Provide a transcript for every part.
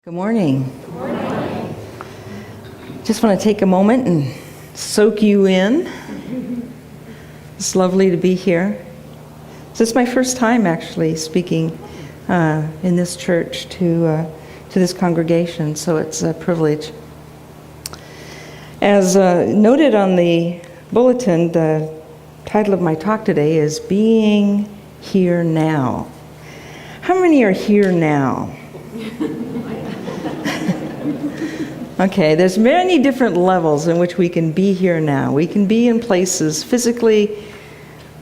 Good morning. Good morning. Just want to take a moment and soak you in. It's lovely to be here. This is my first time actually speaking in this church to this congregation, so it's a privilege. As noted on the bulletin, the title of my talk today is Being Here Now. How many are here now? Okay, there's many different levels in which we can be here now. We can be in places physically,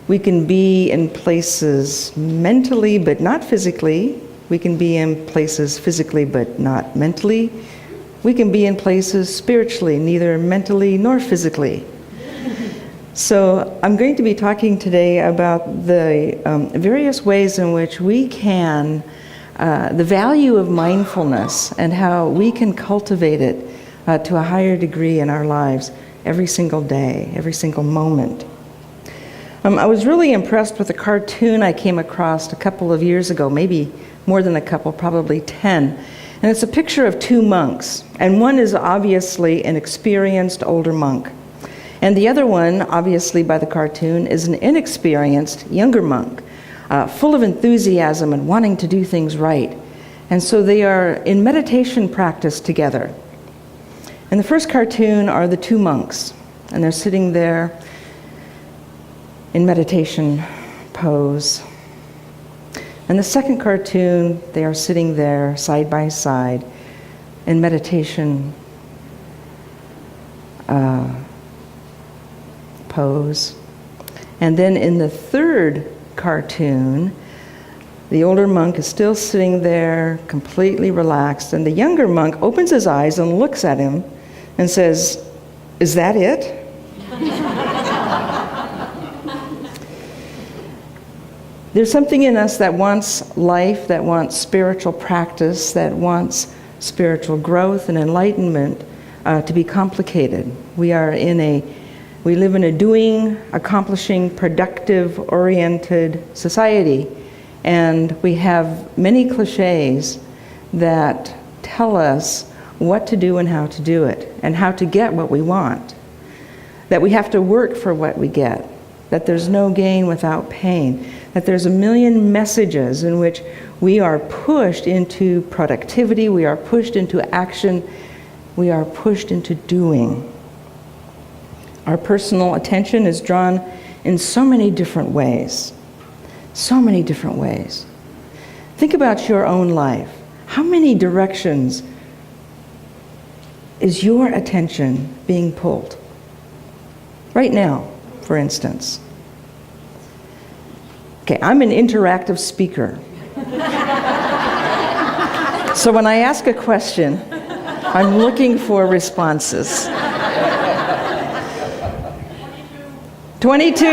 we can be in places mentally but not physically, we can be in places physically but not mentally, we can be in places spiritually, neither mentally nor physically. So I'm going to be talking today about the various ways in which we can the value of mindfulness and how we can cultivate it to a higher degree in our lives every single day, every single moment. I was really impressed with a cartoon I came across a couple of years ago, maybe more than a couple, probably 10. And it's a picture of two monks. And one is obviously an experienced older monk. And the other one, obviously by the cartoon, is an inexperienced younger monk. Full of enthusiasm and wanting to do things right. And so they are in meditation practice together. In the first cartoon are the two monks, and they're sitting there in meditation pose. In the second cartoon, they are sitting there side by side in meditation pose. And then in the third cartoon, the older monk is still sitting there completely relaxed, and the younger monk opens his eyes and looks at him and says, "Is that it?" There's something in us that wants life, that wants spiritual practice, that wants spiritual growth and enlightenment to be complicated. We live in a doing, accomplishing, productive-oriented society, and we have many cliches that tell us what to do and how to do it, and how to get what we want. That we have to work for what we get, that there's no gain without pain, that there's a million messages in which we are pushed into productivity, we are pushed into action, we are pushed into doing. Our personal attention is drawn in so many different ways. So many different ways. Think about your own life. How many directions is your attention being pulled? Right now, for instance. Okay, I'm an interactive speaker. So when I ask a question, I'm looking for responses. 22,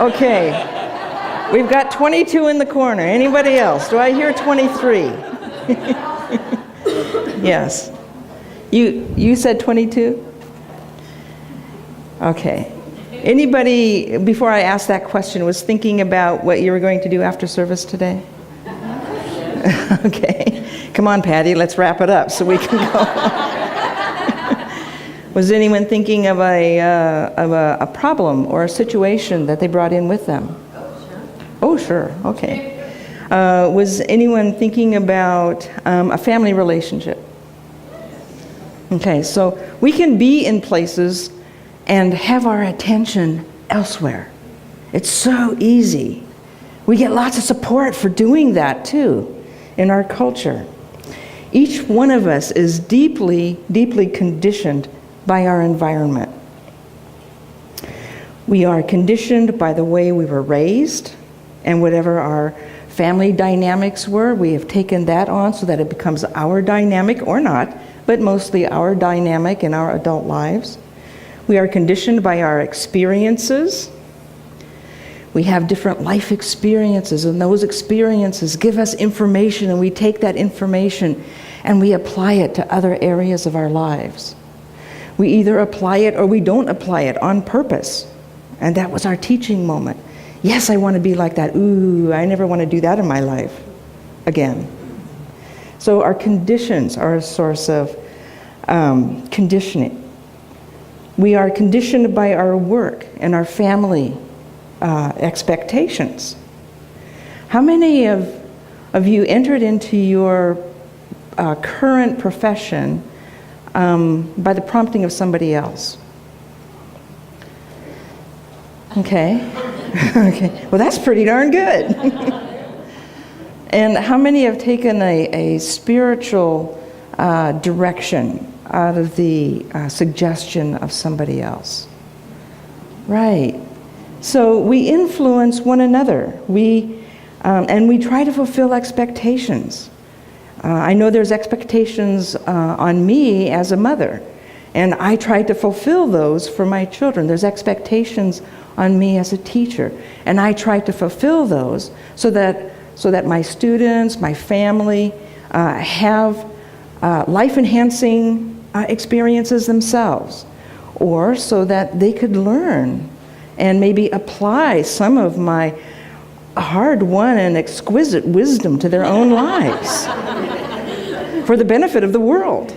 okay. We've got 22 in the corner. Anybody else? Do I hear 23? Yes. You said 22? Okay. Anybody, before I asked that question, was thinking about what you were going to do after service today? Okay. Come on, Patty, let's wrap it up so we can go. Was anyone thinking of a problem or a situation that they brought in with them? Oh, sure. Okay. Was anyone thinking about a family relationship? Okay, so we can be in places and have our attention elsewhere. It's so easy. We get lots of support for doing that too in our culture. Each one of us is deeply, deeply conditioned by our environment. We are conditioned by the way we were raised, and whatever our family dynamics were, we have taken that on so that it becomes our dynamic, or not, but mostly our dynamic in our adult lives. We are conditioned by our experiences. We have different life experiences, and those experiences give us information, and we take that information and we apply it to other areas of our lives. We either apply it or we don't apply it on purpose. And that was our teaching moment. Yes, I want to be like that. Ooh, I never want to do that in my life again. So our conditions are a source of conditioning. We are conditioned by our work and our family expectations. How many of you entered into your current profession by the prompting of somebody else? Okay. Okay. Well, that's pretty darn good. And how many have taken a spiritual direction out of the suggestion of somebody else? Right. So we influence one another. And we try to fulfill expectations. I know there's expectations on me as a mother, and I try to fulfill those for my children. There's expectations on me as a teacher, and I try to fulfill those so that my students, my family, have life-enhancing experiences themselves, or so that they could learn and maybe apply some of my hard-won and exquisite wisdom to their own lives for the benefit of the world.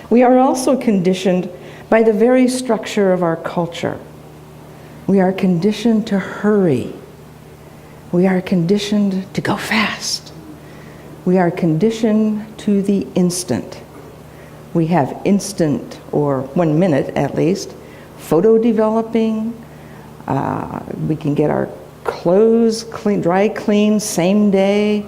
We are also conditioned by the very structure of our culture. We are conditioned to hurry. We are conditioned to go fast. We are conditioned to the instant. We have instant, or 1 minute at least, photo developing. We can get our clothes dry cleaned same day.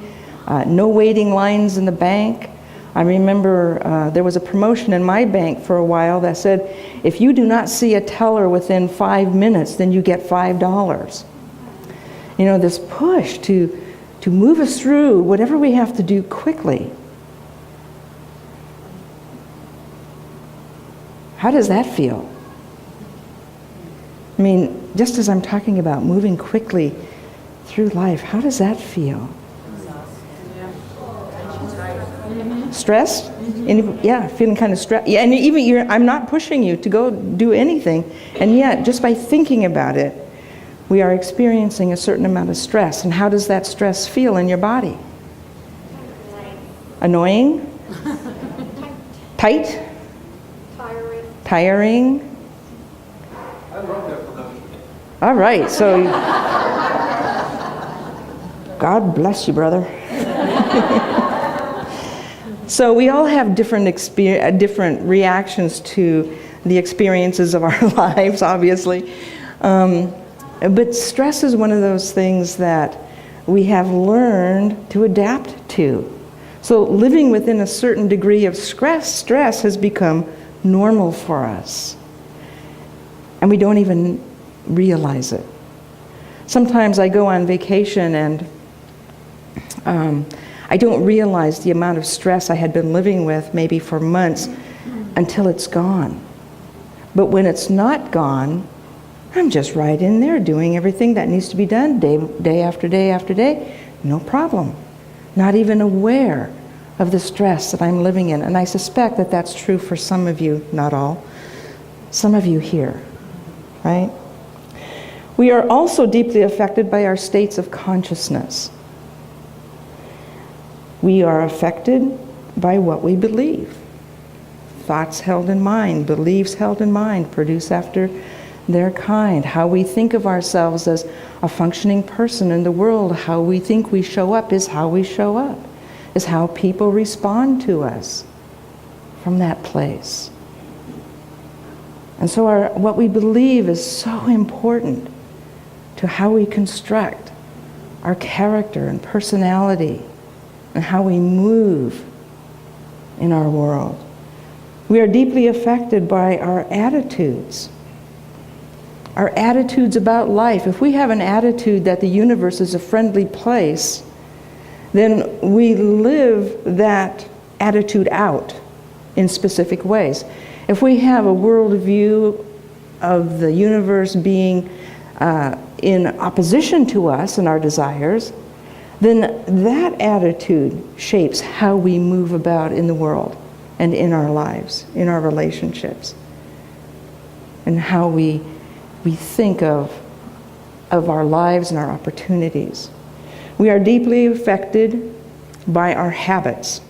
No waiting lines in the bank. I remember there was a promotion in my bank for a while that said, if you do not see a teller within 5 minutes, then you get $5. You know, this push to move us through whatever we have to do quickly. How does that feel? I mean, just as I'm talking about moving quickly through life, how does that feel? Stressed? Yeah, feeling kind of stressed. Yeah, and even I'm not pushing you to go do anything, and yet just by thinking about it, we are experiencing a certain amount of stress. And how does that stress feel in your body? Annoying? Tight? Tiring? All right, so God bless you, brother. So we all have different reactions to the experiences of our lives, obviously. But stress is one of those things that we have learned to adapt to. So living within a certain degree of stress has become normal for us. And we don't even realize it. Sometimes I go on vacation and I don't realize the amount of stress I had been living with maybe for months until it's gone. But when it's not gone, I'm just right in there doing everything that needs to be done day after day after day. No problem. Not even aware of the stress that I'm living in. And I suspect that that's true for some of you, not all. Some of you here, right? We are also deeply affected by our states of consciousness. We are affected by what we believe. Thoughts held in mind, beliefs held in mind, produce after their kind. How we think of ourselves as a functioning person in the world, how we think we show up is how we show up, is how people respond to us from that place. And so what we believe is so important to how we construct our character and personality and how we move in our world. We are deeply affected by our attitudes. Our attitudes about life. If we have an attitude that the universe is a friendly place, then we live that attitude out in specific ways. If we have a worldview of the universe being in opposition to us and our desires, then that attitude shapes how we move about in the world and in our lives, in our relationships, and how we think of our lives and our opportunities. We are deeply affected by our habits.